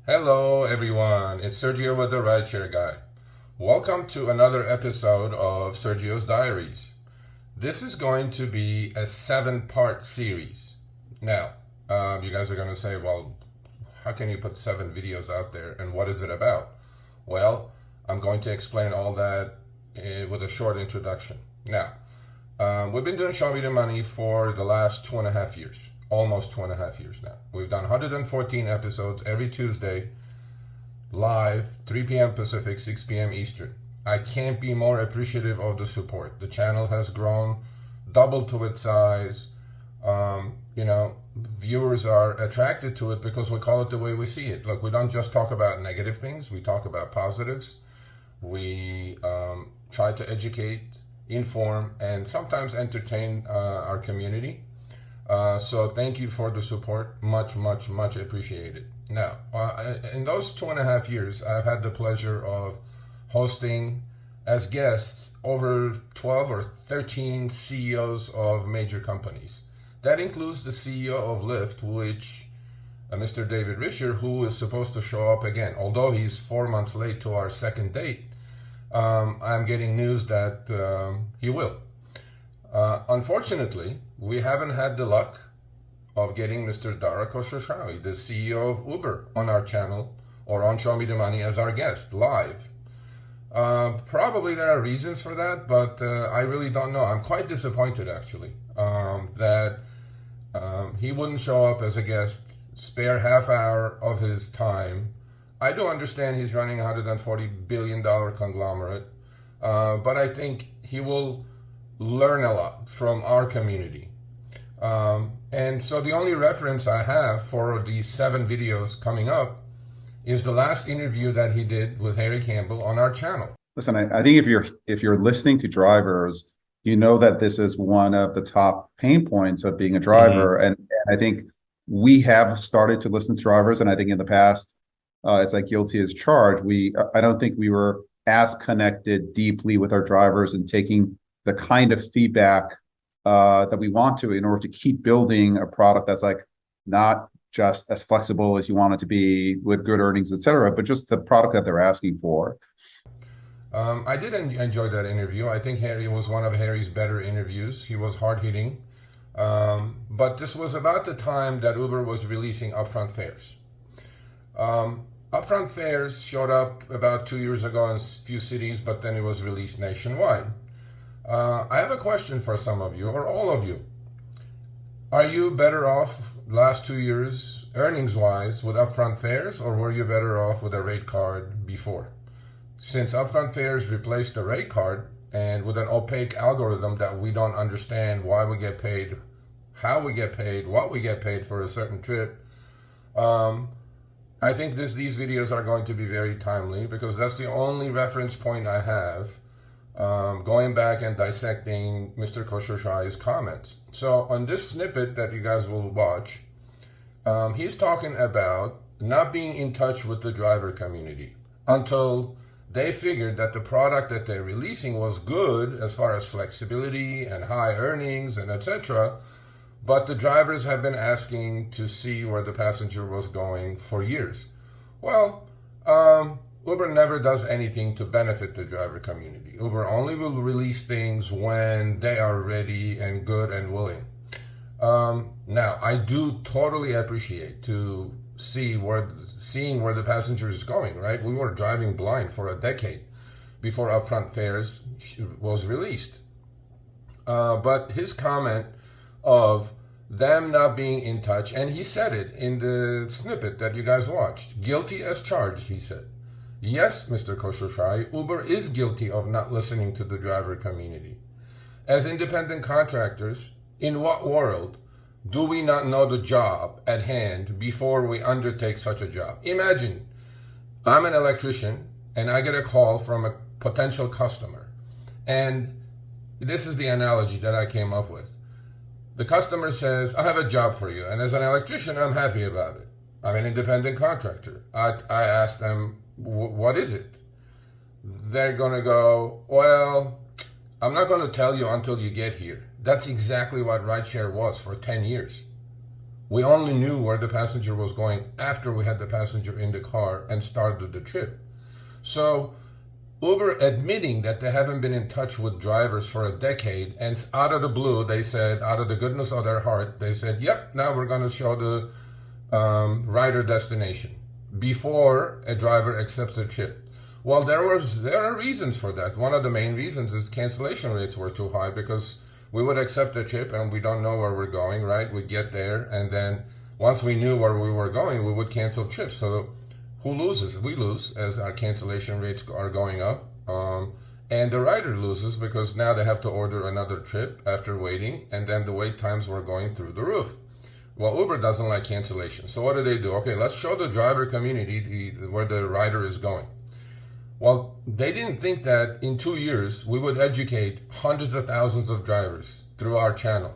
Hello everyone, it's Sergio with the RideShare Guy. Welcome to another episode of Sergio's Diaries. This is going to be a 7-part series. Now, you guys are going to say, well, how can you put 7 videos out there and what is it about? Well, I'm going to explain all that with a short introduction. Now, we've been doing Show Me the Money for the last 2.5 years. Almost 2.5 years now. We've done 114 episodes every Tuesday, live, 3 p.m. Pacific, 6 p.m. Eastern. I can't be more appreciative of the support. The channel has grown, doubled to its size. Viewers are attracted to it because we call it the way we see it. Look, we don't just talk about negative things, we talk about positives. We try to educate, inform, and sometimes entertain our community. So thank you for the support. Much, much, much appreciated. Now, in those 2.5 years, I've had the pleasure of hosting as guests over 12 or 13 CEOs of major companies. That includes the CEO of Lyft, which Mr. David Risher, who is supposed to show up again. Although he's 4 months late to our second date, I'm getting news that he will. Unfortunately, we haven't had the luck of getting Mr. Dara Khosrowshahi, the CEO of Uber, on our channel or on Show Me the Money as our guest live. Probably there are reasons for that, but I really don't know. I'm quite disappointed, actually, that he wouldn't show up as a guest, spare half hour of his time. I do understand he's running a $140 billion conglomerate, but I think he will learn a lot from our community. And so the only reference I have for these 7 videos coming up is the last interview that he did with Harry Campbell on our channel. Listen, I think if you're listening to drivers, you know that this is one of the top pain points of being a driver. And I think we have started to listen to drivers, and I think in the past, it's like guilty as charged. I don't think we were as connected deeply with our drivers and taking the kind of feedback that we want to in order to keep building a product that's like not just as flexible as you want it to be with good earnings, et cetera, but just the product that they're asking for. I did enjoy that interview. I think Harry was one of Harry's better interviews. He was hard-hitting. But this was about the time that Uber was releasing upfront fares. Upfront fares showed up about 2 years ago in a few cities, but then it was released nationwide. I have a question for some of you, or all of you. Are you better off last 2 years, earnings-wise, with upfront fares, or were you better off with a rate card before? Since upfront fares replaced the rate card, and with an opaque algorithm that we don't understand why we get paid, how we get paid, what we get paid for a certain trip, I think these videos are going to be very timely because that's the only reference point I have going back and dissecting Mr. Khosrowshahi's comments. So on this snippet that you guys will watch, he's talking about not being in touch with the driver community until they figured that the product that they're releasing was good as far as flexibility and high earnings and etc. But the drivers have been asking to see where the passenger was going for years. Well, Uber never does anything to benefit the driver community. Uber only will release things when they are ready and good and willing. Now, I do totally appreciate to seeing where the passenger is going, right? We were driving blind for a decade before upfront fares was released. But his comment of them not being in touch, and he said it in the snippet that you guys watched, guilty as charged, he said. Yes, Mr. Khosrowshahi, Uber is guilty of not listening to the driver community. As independent contractors, in what world do we not know the job at hand before we undertake such a job? Imagine I'm an electrician and I get a call from a potential customer. And this is the analogy that I came up with. The customer says, I have a job for you. And as an electrician, I'm happy about it. I'm an independent contractor. I ask them, what is it? They're going to go, well, I'm not going to tell you until you get here. That's exactly what RideShare was for 10 years. We only knew where the passenger was going after we had the passenger in the car and started the trip. So Uber admitting that they haven't been in touch with drivers for a decade, and out of the blue, they said, out of the goodness of their heart, they said, yep, now we're going to show the rider destination before a driver accepts the chip. Well, there are reasons for that. One of the main reasons is cancellation rates were too high, because we would accept the chip and we don't know where we're going, right? We get there, and then once we knew where we were going, we would cancel trips. So who loses? We lose, as our cancellation rates are going up. And the rider loses, because now they have to order another trip after waiting, and then the wait times were going through the roof. Well, Uber doesn't like cancellation. So what do? Okay, let's show the driver community where the rider is going. Well, they didn't think that in 2 years we would educate hundreds of thousands of drivers through our channel.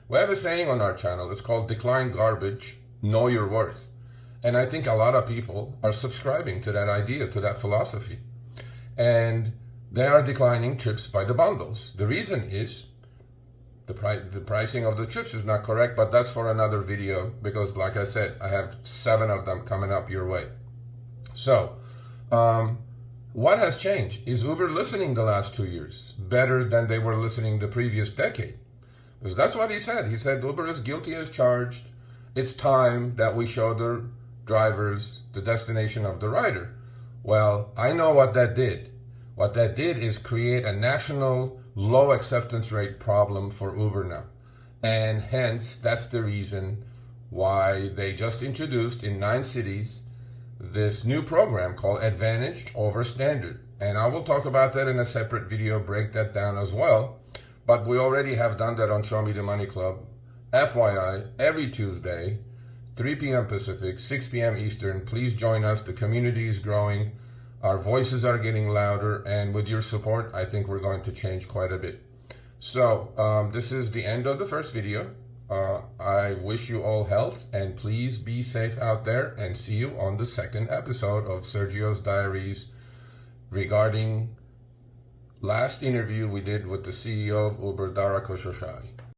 We have a saying on our channel. It's called "Decline Garbage, Know Your Worth." And I think a lot of people are subscribing to that idea, to that philosophy. And they are declining trips by the bundles. The reason is the pricing of the trips is not correct, but that's for another video, because like I said, I have 7 of them coming up your way. So, what has changed? Is Uber listening the last 2 years better than they were listening the previous decade? Because that's what he said. He said Uber is guilty as charged. It's time that we show the drivers the destination of the rider. Well, I know what that did. What that did is create a national low acceptance rate problem for Uber now. And hence, that's the reason why they just introduced in 9 cities this new program called Advantaged over Standard. And I will talk about that in a separate video, break that down as well. But we already have done that on Show Me the Money Club. FYI, every Tuesday, 3 p.m. Pacific, 6 p.m. Eastern. Please join us. The community is growing. Our voices are getting louder. And with your support, I think we're going to change quite a bit. So this is the end of the first video. I wish you all health, and please be safe out there, and see you on the second episode of Sergio's Diaries regarding last interview we did with the CEO of Uber, Dara Khosrowshahi.